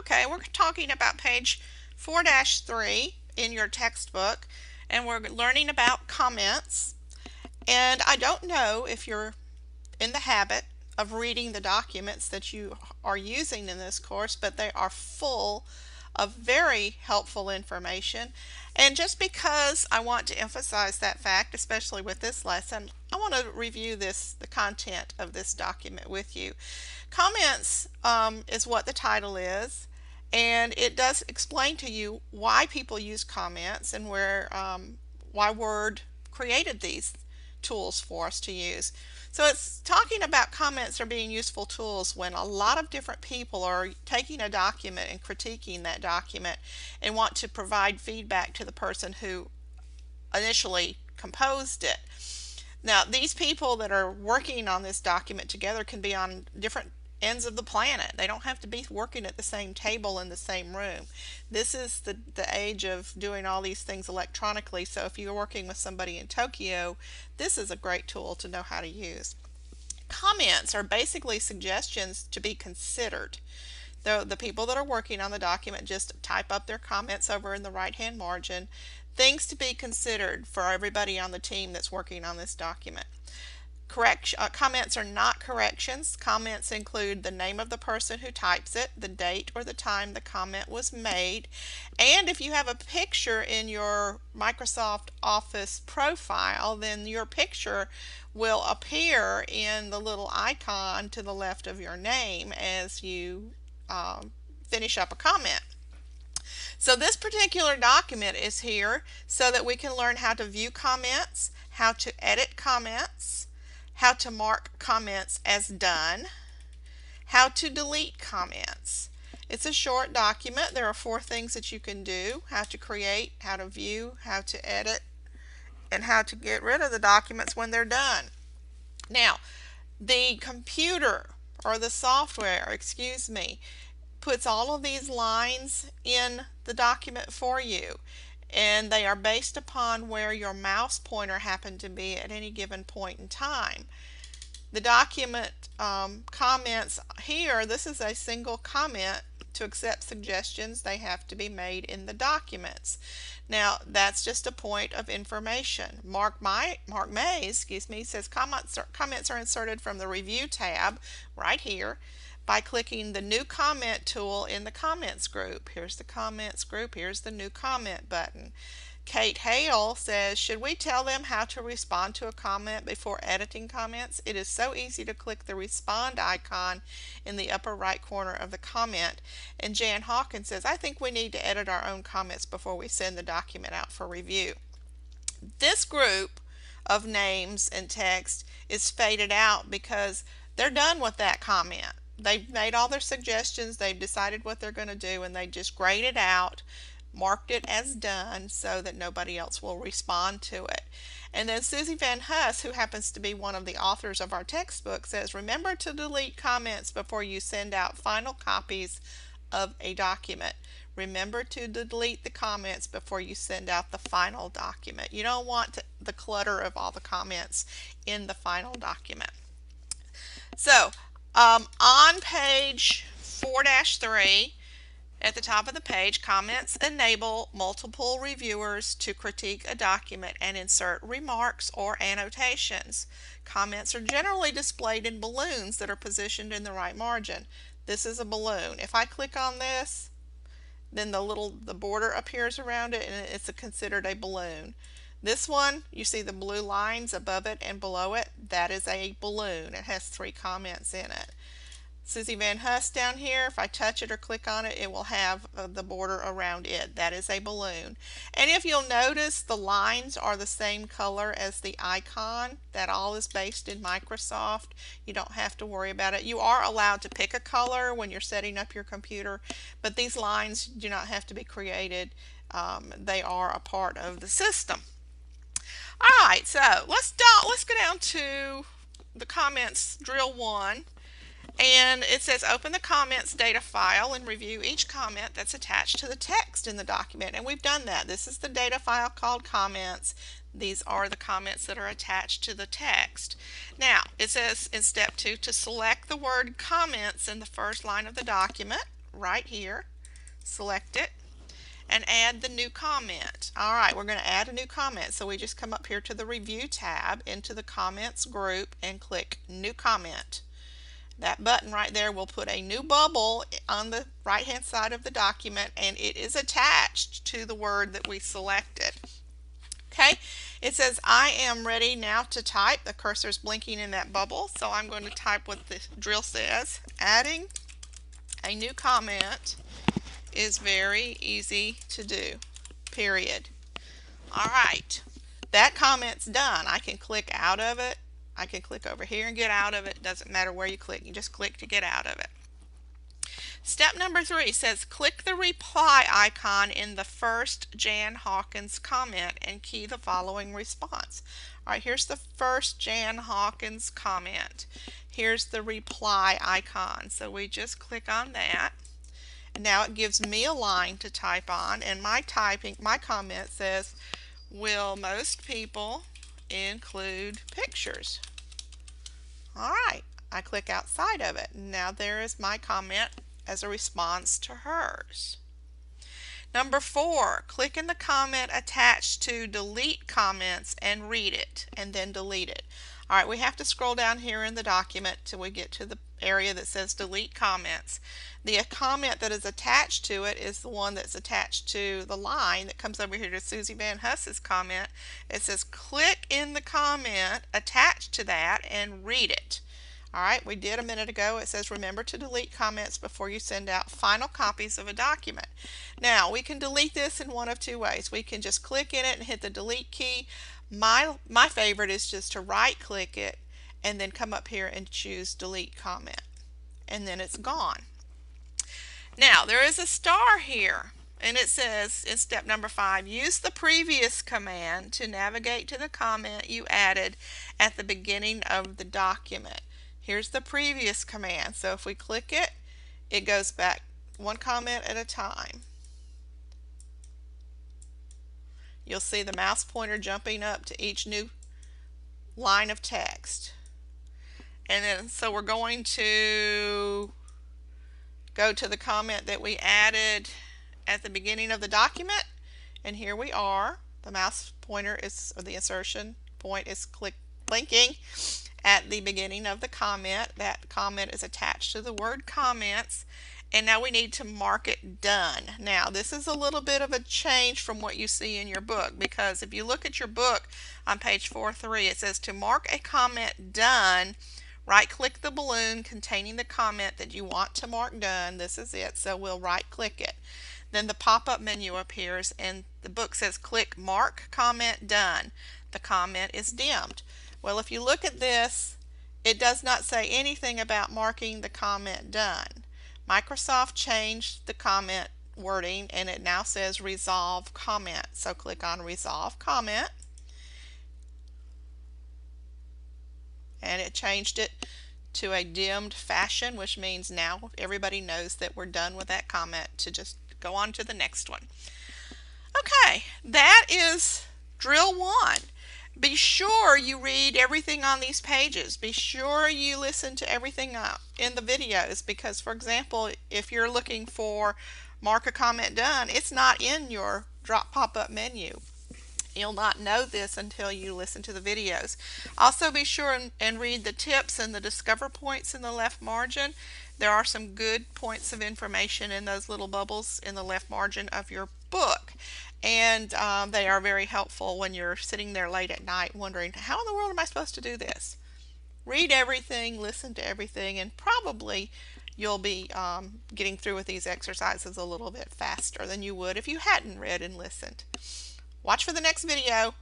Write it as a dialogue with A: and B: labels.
A: Okay, we're talking about page 4-3 in your textbook, and we're learning about comments. And I don't know if you're in the habit of reading the documents that you are using in this course, but they are full of very helpful information. And just because I want to emphasize that fact, especially with this lesson, I want to review the content of this document with you. Comments is what the title is, and it does explain to you why people use comments and why Word created these tools for us to use. So it's talking about comments are being useful tools when a lot of different people are taking a document and critiquing that document and want to provide feedback to the person who initially composed it. Now, these people that are working on this document together can be on different ends of the planet. They don't have to be working at the same table in the same room. This is the age of doing all these things electronically, so if you're working with somebody in Tokyo, this is a great tool to know how to use. Comments are basically suggestions to be considered. The people that are working on the document just type up their comments over in the right-hand margin. Things to be considered for everybody on the team that's working on this document. Comments are not corrections. Comments include the name of the person who types it, the date or the time the comment was made, and if you have a picture in your Microsoft Office profile, then your picture will appear in the little icon to the left of your name as you finish up a comment. So this particular document is here so that we can learn how to view comments, how to edit comments, how to mark comments as done, how to delete comments. It's a short document. There are 4 things that you can do: how to create, how to view, how to edit, and how to get rid of the documents when they're done. Now, the computer or the software, excuse me, puts all of these lines in the document for you, and they are based upon where your mouse pointer happened to be at any given point in time. The document comments here, this is a single comment. To accept suggestions, they have to be made in the documents. Now, that's just a point of information. Mark May, says comments are inserted from the Review tab right here by clicking the New Comment tool in the Comments group. Here's the Comments group. Here's the New Comment button. Kate Hale says, should we tell them how to respond to a comment before editing comments? It is so easy to click the respond icon in the upper right corner of the comment. And Jan Hawkins says, I think we need to edit our own comments before we send the document out for review. This group of names and text is faded out because they're done with that comment. They've made all their suggestions, they've decided what they're going to do, and they just grayed it out, marked it as done so that nobody else will respond to it. And then Susie Van Huss, who happens to be one of the authors of our textbook, says, remember to delete comments before you send out final copies of a document. Remember to delete the comments before you send out the final document. You don't want the clutter of all the comments in the final document. So on page 4-3, at the top of the page, comments enable multiple reviewers to critique a document and insert remarks or annotations. Comments are generally displayed in balloons that are positioned in the right margin. This is a balloon. If I click on this, then the border appears around it, and it's considered a balloon. This one, you see the blue lines above it and below it, that is a balloon. It has 3 comments in it. Susie Van Huss down here, if I touch it or click on it, it will have the border around it. That is a balloon. And if you'll notice, the lines are the same color as the icon. That all is based in Microsoft. You don't have to worry about it. You are allowed to pick a color when you're setting up your computer, but these lines do not have to be created. They are a part of the system. All right, so let's go down to the comments drill 1. And it says open the comments data file and review each comment that's attached to the text in the document. And we've done that. This is the data file called comments. These are the comments that are attached to the text. Now, it says in step 2 to select the word comments in the first line of the document right here. select it, and add the new comment. Alright, we're going to add a new comment. So we just come up here to the Review tab, into the Comments group, and click New Comment. That button right there will put a new bubble on the right hand side of the document, and it is attached to the word that we selected. Okay, it says I am ready now to type. The cursor is blinking in that bubble, so I'm going to type what the drill says. Adding a new comment is very easy to do, period. Alright, that comment's done. I can click out of it. I can click over here and get out of it. Doesn't matter where you click, you just click to get out of it. Step number 3 says click the reply icon in the first Jan Hawkins comment and key the following response. Alright, here's the first Jan Hawkins comment. Here's the reply icon. So we just click on that. And now it gives me a line to type on, and my comment says, will most people include pictures? Alright, I click outside of it. Now there is my comment as a response to hers. Number 4, click in the comment attached to delete comments and read it, and then delete it. Alright, we have to scroll down here in the document till we get to the area that says delete comments. The comment that is attached to it is the one that's attached to the line that comes over here to Susie Van Huss's comment. It says click in the comment attached to that and read it. Alright, we did a minute ago. It says remember to delete comments before you send out final copies of a document. Now we can delete this in one of two ways. We can just click in it and hit the delete key. My favorite is just to right click it and then come up here and choose delete comment, and then it's gone. Now there is a star here, and it says in step number 5, use the previous command to navigate to the comment you added at the beginning of the document. Here's the previous command. So if we click it, it goes back one comment at a time. You'll see the mouse pointer jumping up to each new line of text. And then so we're going to go to the comment that we added at the beginning of the document, and here we are. The mouse pointer is, or the insertion point is blinking at the beginning of the comment. That comment is attached to the word comments, and now we need to mark it done. Now this is a little bit of a change from what you see in your book, because if you look at your book on page 4.3, it says to mark a comment done, right click the balloon containing the comment that you want to mark done. This is it, so we'll right click it. Then the pop-up menu appears and the book says click mark comment done. The comment is dimmed. Well, if you look at this, it does not say anything about marking the comment done. Microsoft changed the comment wording and it now says resolve comment. So click on resolve comment, and it changed it to a dimmed fashion, which means now everybody knows that we're done with that comment to just go on to the next one. Okay, that is drill 1. Be sure you read everything on these pages. Be sure you listen to everything in the videos, because for example, if you're looking for mark a comment done, it's not in your drop pop-up menu. You'll not know this until you listen to the videos. Also be sure and read the tips and the discover points in the left margin. There are some good points of information in those little bubbles in the left margin of your book. And they are very helpful when you're sitting there late at night wondering, how in the world am I supposed to do this? Read everything, listen to everything, and probably you'll be getting through with these exercises a little bit faster than you would if you hadn't read and listened. Watch for the next video.